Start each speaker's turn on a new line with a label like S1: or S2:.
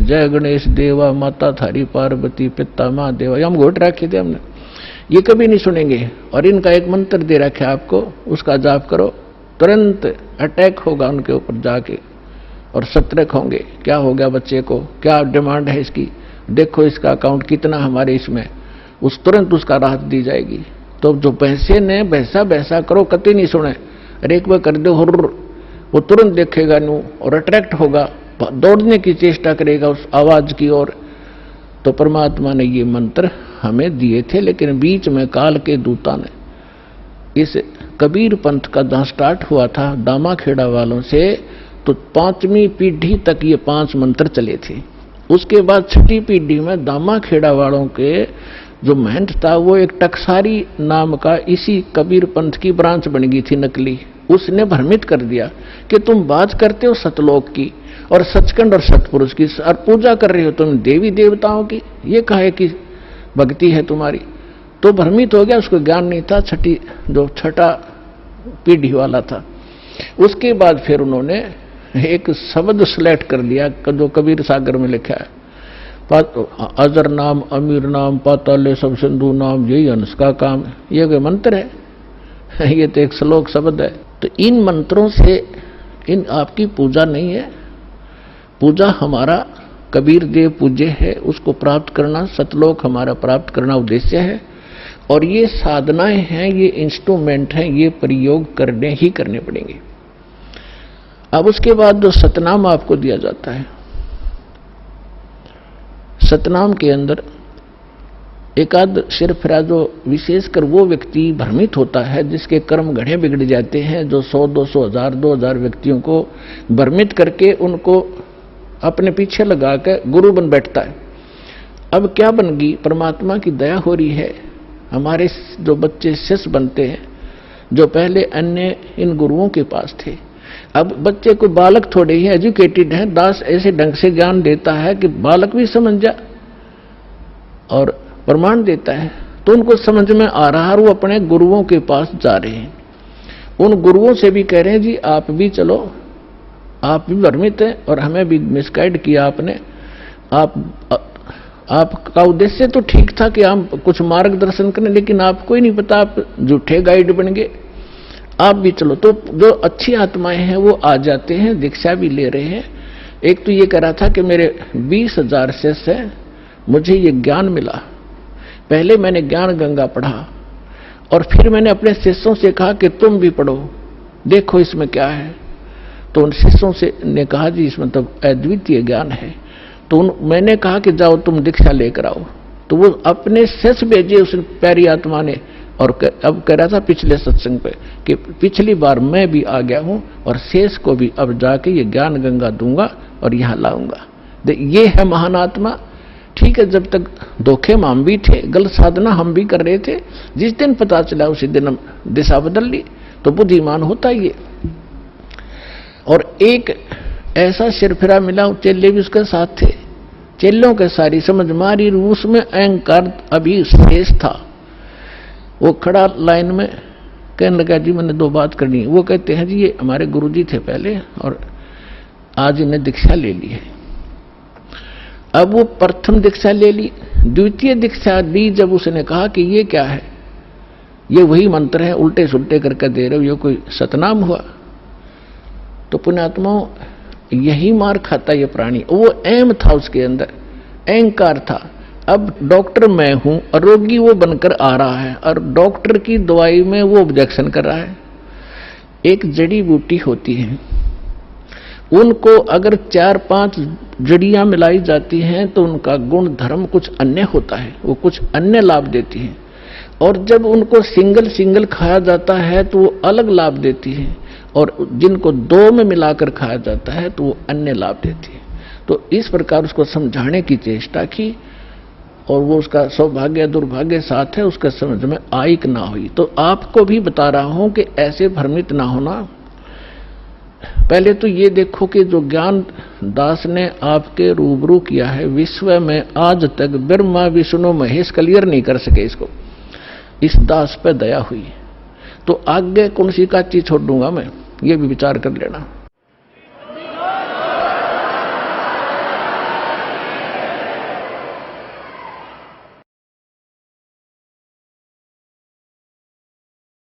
S1: जय गणेश देवा, माता थारी पार्वती, पिता महादेवा, ये हम घोट रखे थे हमने, ये कभी नहीं सुनेंगे। और इनका एक मंत्र दे रखा है आपको, उसका जाप करो, तुरंत अटैक होगा उनके ऊपर जाके और सतर्क होंगे। क्या हो गया बच्चे को, क्या डिमांड है इसकी, देखो इसका अकाउंट कितना हमारे इसमें, उस तुरंत उसका राहत दी जाएगी। तो जो पैसे ने वैसा वैसा करो, कतई नहीं सुने, अरे एक बार कर दो हुर्र, वो तुरंत देखेगा नू और अट्रैक्ट होगा, दौड़ने की चेष्टा करेगा उस आवाज की ओर। तो परमात्मा ने ये मंत्र हमें दिए थे, लेकिन बीच में काल के दूता ने इस कबीर पंथ का जहां स्टार्ट हुआ था दामा खेड़ा वालों से, तो 5वीं पीढ़ी तक ये 5 मंत्र चले थे। उसके बाद 6ठी पीढ़ी में दामा खेड़ा वालों के जो महंत था वो एक टकसारी नाम का इसी कबीर पंथ की ब्रांच बन गई थी नकली। उसने भ्रमित कर दिया कि तुम बात करते हो सतलोक की और सचखंड और सतपुरुष की और पूजा कर रहे हो तुम देवी देवताओं की, ये कहे कि भक्ति है तुम्हारी। तो भ्रमित हो गया, उसको ज्ञान नहीं था, छठा पीढ़ी वाला था। उसके बाद फिर उन्होंने एक शब्द सिलेक्ट कर लिया जो कबीर सागर में लिखा है, अजर नाम, अमीर नाम, पाताले सब सिंधु नाम, यही हंस का काम। ये कोई मंत्र है? ये तो एक श्लोक शब्द है। तो इन मंत्रों से इन आपकी पूजा नहीं है। पूजा हमारा कबीर देव पूज्य है, उसको प्राप्त करना, सतलोक हमारा प्राप्त करना उद्देश्य है। और ये साधनाएं हैं, ये इंस्ट्रूमेंट हैं, ये प्रयोग करने ही करने पड़ेंगे। अब उसके बाद जो सतनाम आपको दिया जाता है, सतनाम के अंदर एकाध सिरफिरा जो विशेषकर वो व्यक्ति भ्रमित होता है जिसके कर्म घड़े बिगड़ जाते हैं, जो 100, 200, 1000, 2000 व्यक्तियों को भ्रमित करके उनको अपने पीछे लगा कर गुरु बन बैठता है। अब क्या बन गई, परमात्मा की दया हो रही है, हमारे जो बच्चे शिष्य बनते हैं जो पहले अन्य इन गुरुओं के पास थे, अब बच्चे को बालक थोड़े ही एजुकेटेड है, दास ऐसे ढंग से ज्ञान देता है कि बालक भी समझ जा और प्रमाण देता है, तो उनको समझ में आ रहा है, वो अपने गुरुओं के पास जा रहे हैं। उन गुरुओं से भी कह रहे हैं जी आप भी चलो, आप भी भ्रमित हैं और हमें भी मिसगाइड किया आपने। आपका उद्देश्य तो ठीक था कि हम कुछ मार्गदर्शन करें, लेकिन आपको ही नहीं पता, आप झूठे गाइड बन गए, आप भी चलो। तो जो अच्छी आत्माएं हैं वो आ जाते हैं, दीक्षा भी ले रहे हैं। एक तो ये कह रहा था कि मेरे 20,000 शिष्य हैं, मुझे ये ज्ञान मिला, पहले मैंने ज्ञान गंगा पढ़ा और फिर मैंने अपने शिष्यों से कहा कि तुम भी पढ़ो, देखो इसमें क्या है। तो उन शिष्यों से ने कहा जी इसमें तो अद्वितीय ज्ञान है। तो मैंने कहा कि जाओ तुम दीक्षा लेकर आओ। तो वो अपने शिष्य भेजे उस प्यारी आत्मा ने, और अब कह रहा था पिछले सत्संग पे कि पिछली बार मैं भी आ गया हूं और शेष को भी अब जाके ये ज्ञान गंगा दूंगा और यहां लाऊंगा। ये है महान आत्मा। ठीक है, जब तक धोखे में हम भी थे, गलत साधना हम भी कर रहे थे, जिस दिन पता चला उसी दिन हम दिशा बदल ली। तो बुद्धिमान होता ही है। और एक ऐसा सिरफिरा मिला, चेले भी उसके साथ थे, चेलों के सारी समझ मारी, उसमें अहंकार अभी शेष था। वो खड़ा लाइन में कहने लगा जी मैंने 2 बात करनी है। वो कहते हैं जी ये हमारे गुरुजी थे पहले और आज इन्हें दीक्षा ले ली है। अब वो प्रथम दीक्षा ले ली, द्वितीय दीक्षा दी जब उसने कहा कि ये क्या है, ये वही मंत्र है, उल्टे सुल्टे करके दे रहे हो, ये कोई सतनाम हुआ। तो पुण्यात्माओं यही मार खाता ये प्राणी। वो एम था उसके अंदर, अहंकार था। अब डॉक्टर मैं हूं और रोगी वो बनकर आ रहा है और डॉक्टर की दवाई में वो ऑब्जेक्शन कर रहा है। एक जड़ी बूटी होती है, उनको अगर 4-5 जड़ियां मिलाई जाती हैं तो उनका गुण धर्म कुछ अन्य होता है, वो कुछ अन्य लाभ देती है। और जब उनको सिंगल खाया जाता है तो वो अलग लाभ देती है, और जिनको 2 में मिलाकर खाया जाता है तो वो अन्य लाभ देती है। तो इस प्रकार उसको समझाने की चेष्टा की और वो उसका सौभाग्य दुर्भाग्य साथ है, उसका समझ में आई कि ना हुई। तो आपको भी बता रहा हूं कि ऐसे भ्रमित ना होना। पहले तो ये देखो कि जो ज्ञान दास ने आपके रूबरू किया है, विश्व में आज तक ब्रह्मा विष्णु महेश क्लियर नहीं कर सके इसको, इस दास पे दया हुई। तो आगे कौन सी का चीज छोड़ दूंगा मैं, ये भी विचार कर लेना।